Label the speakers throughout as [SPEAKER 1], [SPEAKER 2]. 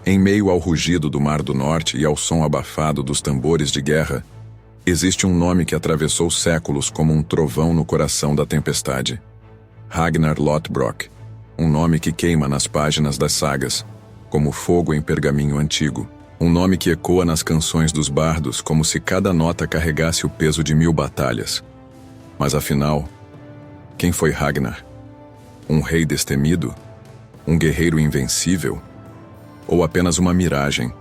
[SPEAKER 1] Em meio ao rugido do Mar do Norte e ao som abafado dos tambores de guerra, existe um nome que atravessou séculos como um trovão no coração da tempestade. Ragnar Lothbrok, um nome que queima nas páginas das sagas, como fogo em pergaminho antigo. Um nome que ecoa nas canções dos bardos como se cada nota carregasse o peso de 1000 batalhas. Mas afinal, quem foi Ragnar? Um rei destemido? Um guerreiro invencível? Ou apenas uma miragem,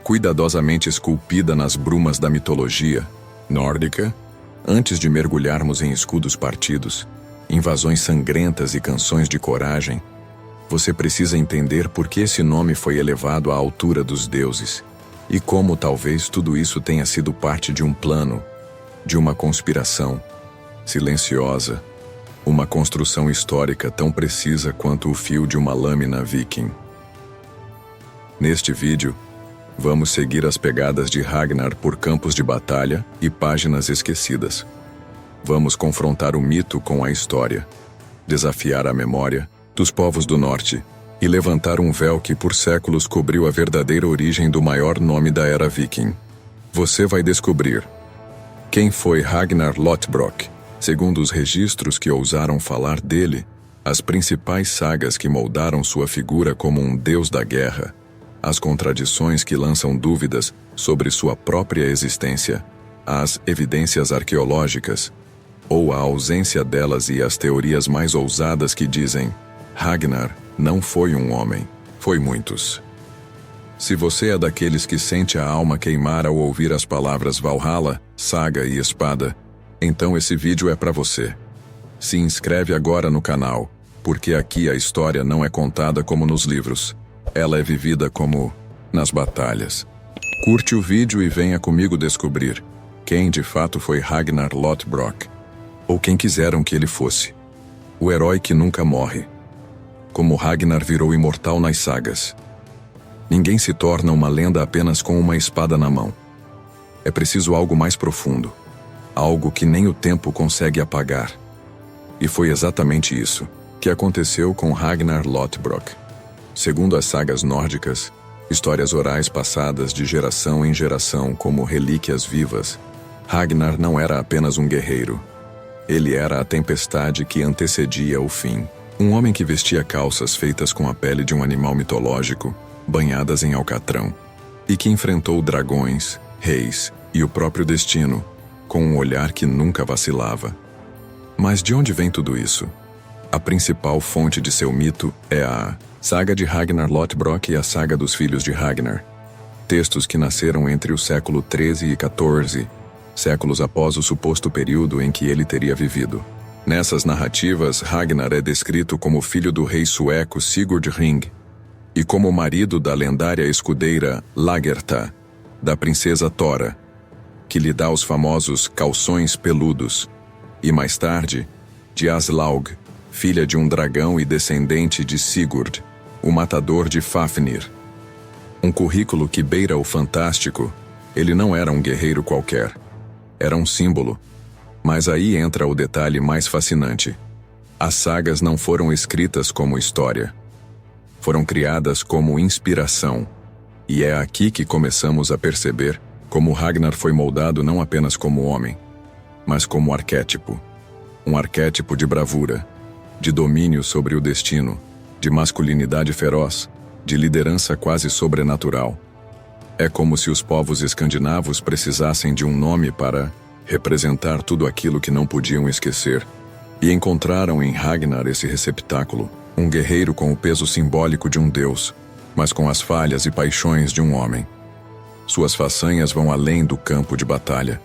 [SPEAKER 1] cuidadosamente esculpida nas brumas da mitologia nórdica? Antes de mergulharmos em escudos partidos, invasões sangrentas e canções de coragem, você precisa entender por que esse nome foi elevado à altura dos deuses e como talvez tudo isso tenha sido parte de um plano, de uma conspiração silenciosa, uma construção histórica tão precisa quanto o fio de uma lâmina viking. Neste vídeo, vamos seguir as pegadas de Ragnar por campos de batalha e páginas esquecidas. Vamos confrontar o mito com a história, desafiar a memória dos povos do norte e levantar um véu que por séculos cobriu a verdadeira origem do maior nome da era viking. Você vai descobrir quem foi Ragnar Lothbrok, segundo os registros que ousaram falar dele, as principais sagas que moldaram sua figura como um deus da guerra, as contradições que lançam dúvidas sobre sua própria existência, as evidências arqueológicas, ou a ausência delas e as teorias mais ousadas que dizem: Ragnar não foi um homem, foi muitos. Se você é daqueles que sente a alma queimar ao ouvir as palavras Valhalla, saga e espada, então esse vídeo é para você. Se inscreve agora no canal, porque aqui a história não é contada como nos livros. Ela é vivida como nas batalhas. Curte o vídeo e venha comigo descobrir quem de fato foi Ragnar Lothbrok, ou quem quiseram que ele fosse. O herói que nunca morre. Como Ragnar virou imortal nas sagas. Ninguém se torna uma lenda apenas com uma espada na mão. É preciso algo mais profundo. Algo que nem o tempo consegue apagar. E foi exatamente isso que aconteceu com Ragnar Lothbrok. Segundo as sagas nórdicas, histórias orais passadas de geração em geração como relíquias vivas, Ragnar não era apenas um guerreiro. Ele era a tempestade que antecedia o fim. Um homem que vestia calças feitas com a pele de um animal mitológico, banhadas em alcatrão, e que enfrentou dragões, reis e o próprio destino, com um olhar que nunca vacilava. Mas de onde vem tudo isso? A principal fonte de seu mito é a Saga de Ragnar Lothbrok e a Saga dos Filhos de Ragnar. Textos que nasceram entre o século XIII e XIV, séculos após o suposto período em que ele teria vivido. Nessas narrativas, Ragnar é descrito como filho do rei sueco Sigurd Ring e como marido da lendária escudeira Lagertha, da princesa Thora, que lhe dá os famosos calções peludos, e mais tarde, de Aslaug, filha de um dragão e descendente de Sigurd, o matador de Fafnir. Um currículo que beira o fantástico. Ele não era um guerreiro qualquer. Era um símbolo. Mas aí entra o detalhe mais fascinante. As sagas não foram escritas como história. Foram criadas como inspiração. E é aqui que começamos a perceber como Ragnar foi moldado não apenas como homem, mas como arquétipo. Um arquétipo de bravura, de domínio sobre o destino, de masculinidade feroz, de liderança quase sobrenatural. É como se os povos escandinavos precisassem de um nome para representar tudo aquilo que não podiam esquecer, e encontraram em Ragnar esse receptáculo, um guerreiro com o peso simbólico de um deus, mas com as falhas e paixões de um homem. Suas façanhas vão além do campo de batalha.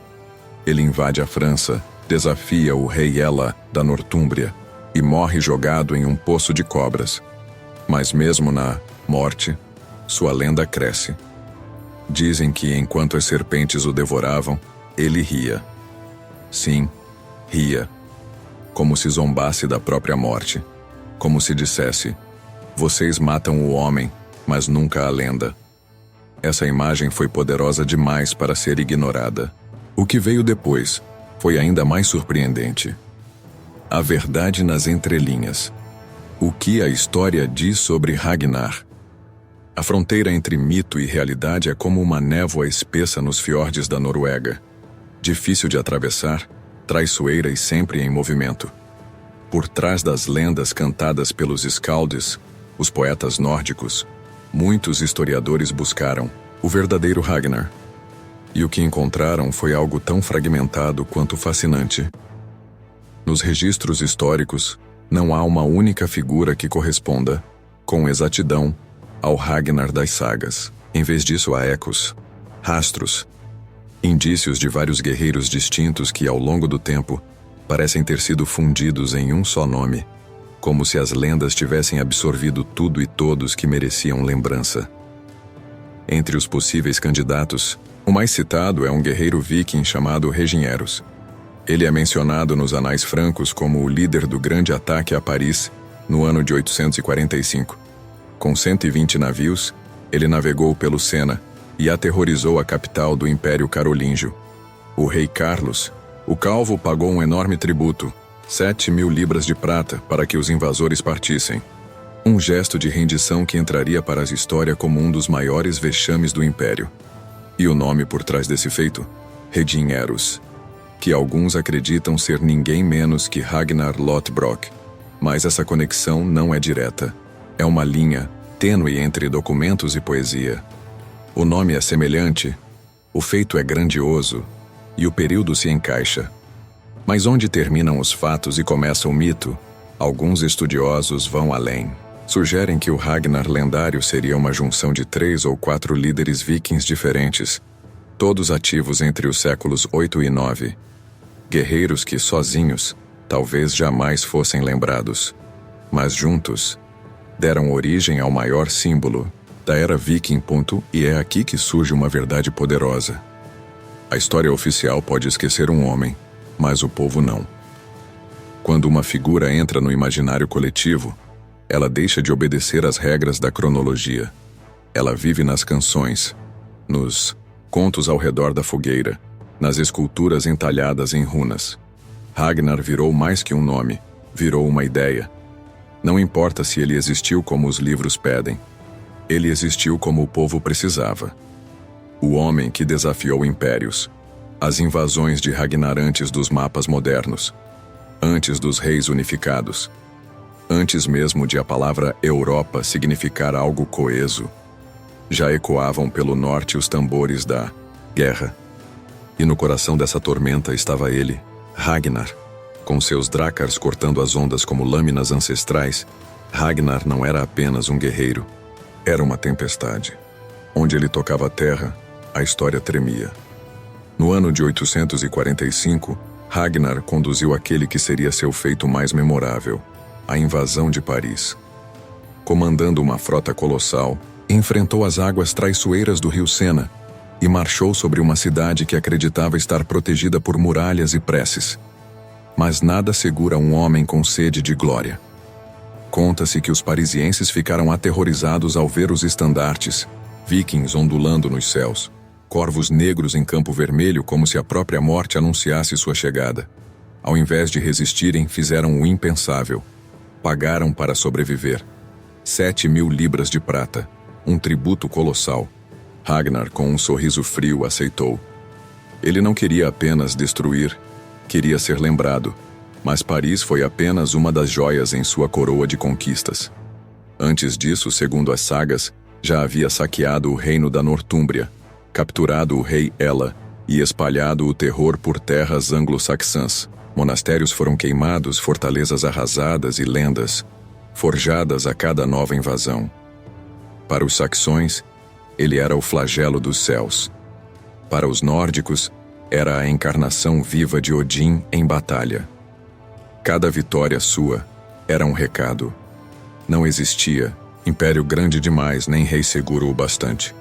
[SPEAKER 1] Ele invade a França, desafia o rei Ela da Nortúmbria e morre jogado em um poço de cobras. Mas mesmo na morte, sua lenda cresce. Dizem que enquanto as serpentes o devoravam, ele ria. Sim, ria. Como se zombasse da própria morte. Como se dissesse: vocês matam o homem, mas nunca a lenda. Essa imagem foi poderosa demais para ser ignorada. O que veio depois foi ainda mais surpreendente. A verdade nas entrelinhas. O que a história diz sobre Ragnar? A fronteira entre mito e realidade é como uma névoa espessa nos fiordes da Noruega. Difícil de atravessar, traiçoeira e sempre em movimento. Por trás das lendas cantadas pelos Skalds, os poetas nórdicos, muitos historiadores buscaram o verdadeiro Ragnar. E o que encontraram foi algo tão fragmentado quanto fascinante. Nos registros históricos, não há uma única figura que corresponda, com exatidão, ao Ragnar das sagas. Em vez disso, há ecos, rastros, indícios de vários guerreiros distintos que, ao longo do tempo, parecem ter sido fundidos em um só nome, como se as lendas tivessem absorvido tudo e todos que mereciam lembrança. Entre os possíveis candidatos, o mais citado é um guerreiro viking chamado Reginheros. Ele é mencionado nos anais francos como o líder do grande ataque a Paris no ano de 845. Com 120 navios, ele navegou pelo Sena e aterrorizou a capital do Império Carolíngio. O rei Carlos, o Calvo, pagou um enorme tributo, 7.000 libras de prata, para que os invasores partissem. Um gesto de rendição que entraria para a história como um dos maiores vexames do Império. E o nome por trás desse feito? Reginheros, que alguns acreditam ser ninguém menos que Ragnar Lothbrok. Mas essa conexão não é direta. É uma linha tênue entre documentos e poesia. O nome é semelhante, o feito é grandioso, e o período se encaixa. Mas onde terminam os fatos e começa o mito, alguns estudiosos vão além. Sugerem que o Ragnar lendário seria uma junção de 3 ou 4 líderes vikings diferentes, todos ativos entre os séculos 8 e 9. Guerreiros que, sozinhos, talvez jamais fossem lembrados, mas juntos, deram origem ao maior símbolo da era viking. E é aqui que surge uma verdade poderosa. A história oficial pode esquecer um homem, mas o povo não. Quando uma figura entra no imaginário coletivo, ela deixa de obedecer às regras da cronologia. Ela vive nas canções, nos contos ao redor da fogueira, nas esculturas entalhadas em runas. Ragnar virou mais que um nome, virou uma ideia. Não importa se ele existiu como os livros pedem. Ele existiu como o povo precisava. O homem que desafiou impérios. As invasões de Ragnar antes dos mapas modernos. Antes dos reis unificados. Antes mesmo de a palavra Europa significar algo coeso. Já ecoavam pelo norte os tambores da guerra. E no coração dessa tormenta estava ele, Ragnar. Com seus drácars cortando as ondas como lâminas ancestrais, Ragnar não era apenas um guerreiro. Era uma tempestade. Onde ele tocava a terra, a história tremia. No ano de 845, Ragnar conduziu aquele que seria seu feito mais memorável, a invasão de Paris. Comandando uma frota colossal, enfrentou as águas traiçoeiras do rio Sena e marchou sobre uma cidade que acreditava estar protegida por muralhas e preces. Mas nada segura um homem com sede de glória. Conta-se que os parisienses ficaram aterrorizados ao ver os estandartes, vikings ondulando nos céus, corvos negros em campo vermelho como se a própria morte anunciasse sua chegada. Ao invés de resistirem, fizeram o impensável. Pagaram para sobreviver. 7.000 libras de prata, um tributo colossal. Ragnar, com um sorriso frio, aceitou. Ele não queria apenas destruir, queria ser lembrado, mas Paris foi apenas uma das joias em sua coroa de conquistas. Antes disso, segundo as sagas, já havia saqueado o reino da Nortúmbria, capturado o rei Ela e espalhado o terror por terras anglo-saxãs. Monastérios foram queimados, fortalezas arrasadas e lendas, forjadas a cada nova invasão. Para os saxões, ele era o flagelo dos céus. Para os nórdicos, era a encarnação viva de Odin em batalha. Cada vitória sua era um recado. Não existia império grande demais nem rei seguro o bastante.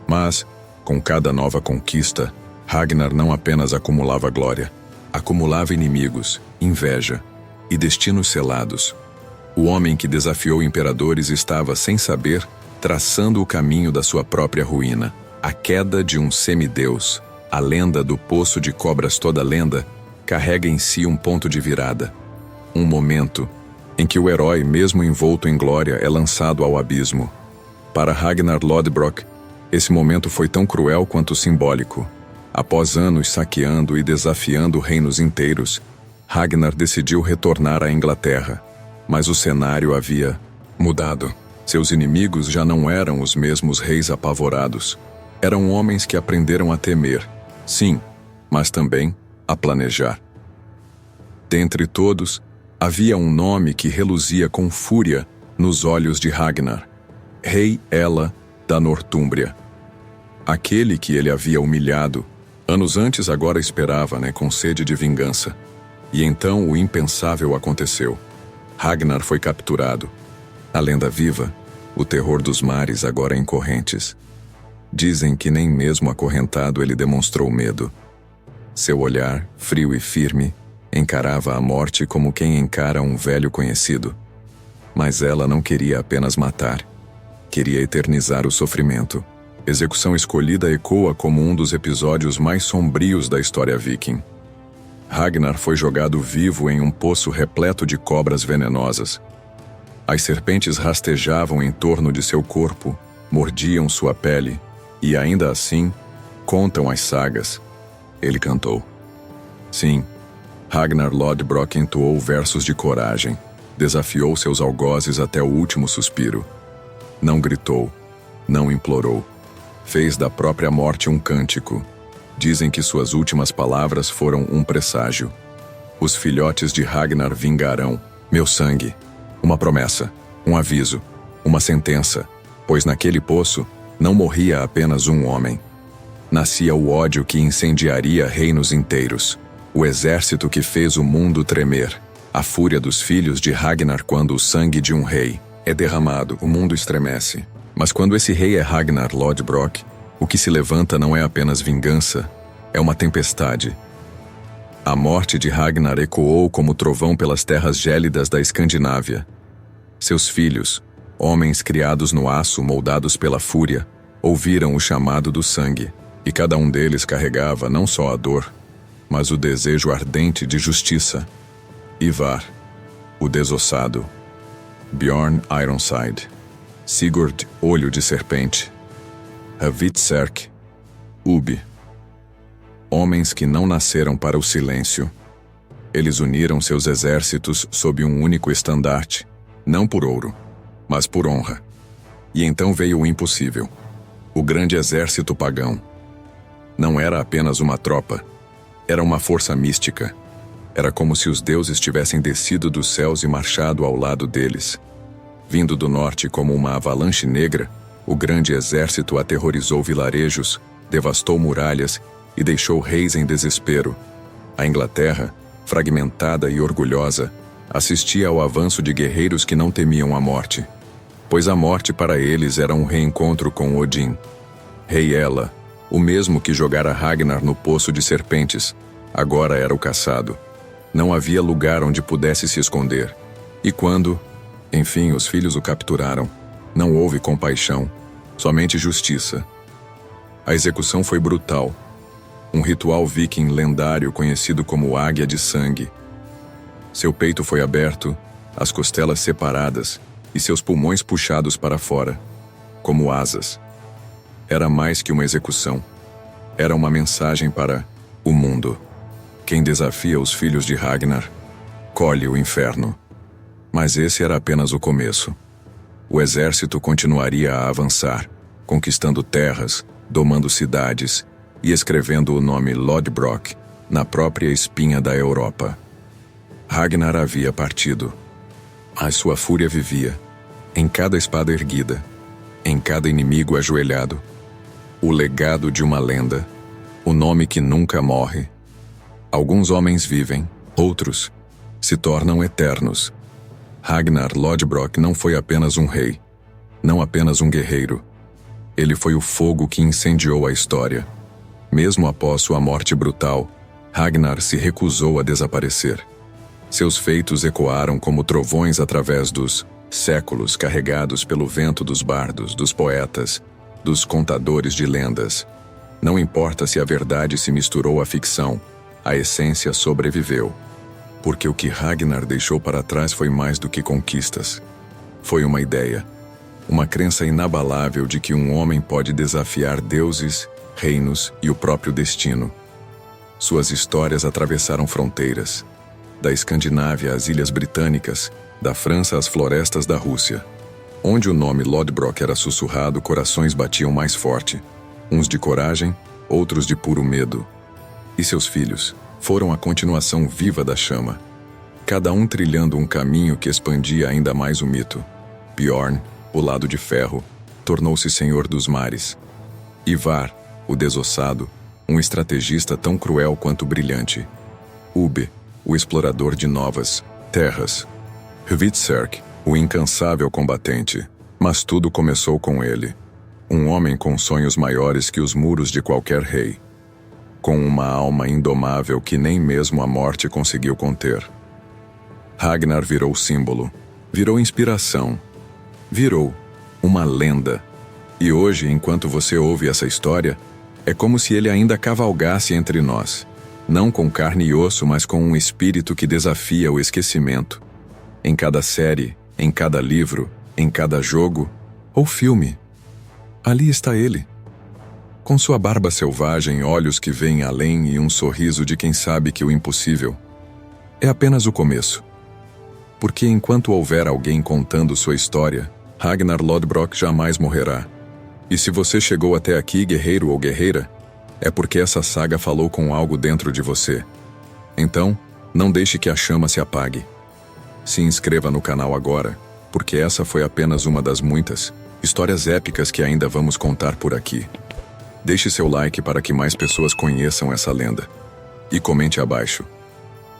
[SPEAKER 1] Mas, com cada nova conquista, Ragnar não apenas acumulava glória, acumulava inimigos, inveja e destinos selados. O homem que desafiou imperadores estava, sem saber, traçando o caminho da sua própria ruína. A queda de um semideus, a lenda do poço de cobras, toda lenda, carrega em si um ponto de virada. Um momento em que o herói, mesmo envolto em glória, é lançado ao abismo. Para Ragnar Lodbrok, esse momento foi tão cruel quanto simbólico. Após anos saqueando e desafiando reinos inteiros, Ragnar decidiu retornar à Inglaterra. Mas o cenário havia mudado. Seus inimigos já não eram os mesmos reis apavorados. Eram homens que aprenderam a temer, sim, mas também a planejar. Dentre todos, havia um nome que reluzia com fúria nos olhos de Ragnar: Rei Ela da Nortúmbria. Aquele que ele havia humilhado, anos antes agora esperava, com sede de vingança. E então o impensável aconteceu. Ragnar foi capturado. A lenda viva, o terror dos mares agora em correntes. Dizem que nem mesmo acorrentado ele demonstrou medo. Seu olhar, frio e firme, encarava a morte como quem encara um velho conhecido. Mas ela não queria apenas matar. Queria eternizar o sofrimento. Execução escolhida ecoa como um dos episódios mais sombrios da história viking. Ragnar foi jogado vivo em um poço repleto de cobras venenosas. As serpentes rastejavam em torno de seu corpo, mordiam sua pele, e ainda assim, contam as sagas, ele cantou. Sim, Ragnar Lodbrok entoou versos de coragem, desafiou seus algozes até o último suspiro. Não gritou, não implorou. Fez da própria morte um cântico. Dizem que suas últimas palavras foram um presságio. Os filhotes de Ragnar vingarão meu sangue. Uma promessa, um aviso, uma sentença, pois naquele poço não morria apenas um homem. Nascia o ódio que incendiaria reinos inteiros. O exército que fez o mundo tremer. A fúria dos filhos de Ragnar quando o sangue de um rei é derramado, o mundo estremece. Mas quando esse rei é Ragnar Lodbrok, o que se levanta não é apenas vingança, é uma tempestade. A morte de Ragnar ecoou como trovão pelas terras gélidas da Escandinávia. Seus filhos, homens criados no aço moldados pela fúria, ouviram o chamado do sangue, e cada um deles carregava não só a dor, mas o desejo ardente de justiça. Ivar, o desossado. Bjorn Ironside. Sigurd, Olho de Serpente. Hvitserk, Ubbi. Homens que não nasceram para o silêncio. Eles uniram seus exércitos sob um único estandarte, não por ouro, mas por honra. E então veio o impossível. O grande exército pagão. Não era apenas uma tropa, era uma força mística. Era como se os deuses tivessem descido dos céus e marchado ao lado deles. Vindo do norte como uma avalanche negra, o grande exército aterrorizou vilarejos, devastou muralhas e deixou reis em desespero. A Inglaterra, fragmentada e orgulhosa, assistia ao avanço de guerreiros que não temiam a morte, pois a morte para eles era um reencontro com Odin. Rei Ela, o mesmo que jogara Ragnar no poço de serpentes, agora era o caçado. Não havia lugar onde pudesse se esconder. E quando, enfim, os filhos o capturaram, não houve compaixão, somente justiça. A execução foi brutal. Um ritual viking lendário conhecido como Águia de Sangue. Seu peito foi aberto, as costelas separadas e seus pulmões puxados para fora, como asas. Era mais que uma execução. Era uma mensagem para o mundo. Quem desafia os filhos de Ragnar, colhe o inferno. Mas esse era apenas o começo. O exército continuaria a avançar, conquistando terras, domando cidades e escrevendo o nome Lodbrok na própria espinha da Europa. Ragnar havia partido, mas sua fúria vivia, em cada espada erguida, em cada inimigo ajoelhado. O legado de uma lenda, o nome que nunca morre. Alguns homens vivem, outros se tornam eternos. Ragnar Lodbrok não foi apenas um rei, não apenas um guerreiro. Ele foi o fogo que incendiou a história. Mesmo após sua morte brutal, Ragnar se recusou a desaparecer. Seus feitos ecoaram como trovões através dos séculos carregados pelo vento dos bardos, dos poetas, dos contadores de lendas. Não importa se a verdade se misturou à ficção, a essência sobreviveu. Porque o que Ragnar deixou para trás foi mais do que conquistas. Foi uma ideia. Uma crença inabalável de que um homem pode desafiar deuses, reinos e o próprio destino. Suas histórias atravessaram fronteiras, da Escandinávia às Ilhas Britânicas, da França às florestas da Rússia. Onde o nome Lodbrok era sussurrado, corações batiam mais forte, uns de coragem, outros de puro medo. E seus filhos foram a continuação viva da chama, cada um trilhando um caminho que expandia ainda mais o mito. Bjorn, o lado de ferro, tornou-se senhor dos mares. Ivar, o desossado, um estrategista tão cruel quanto brilhante. Ubbe, o explorador de novas terras. Hvitserk, o incansável combatente. Mas tudo começou com ele. Um homem com sonhos maiores que os muros de qualquer rei. Com uma alma indomável que nem mesmo a morte conseguiu conter. Ragnar virou símbolo, virou inspiração, virou uma lenda. E hoje, enquanto você ouve essa história, é como se ele ainda cavalgasse entre nós, não com carne e osso, mas com um espírito que desafia o esquecimento. Em cada série, em cada livro, em cada jogo ou filme, ali está ele. Com sua barba selvagem, olhos que veem além e um sorriso de quem sabe que o impossível é apenas o começo. Porque enquanto houver alguém contando sua história, Ragnar Lodbrok jamais morrerá. E se você chegou até aqui, guerreiro ou guerreira, é porque essa saga falou com algo dentro de você. Então, não deixe que a chama se apague. Se inscreva no canal agora, porque essa foi apenas uma das muitas histórias épicas que ainda vamos contar por aqui. Deixe seu like para que mais pessoas conheçam essa lenda. E comente abaixo.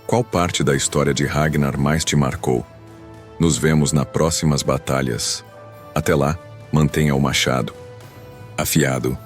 [SPEAKER 1] Qual parte da história de Ragnar mais te marcou? Nos vemos nas próximas batalhas. Até lá, mantenha o machado afiado.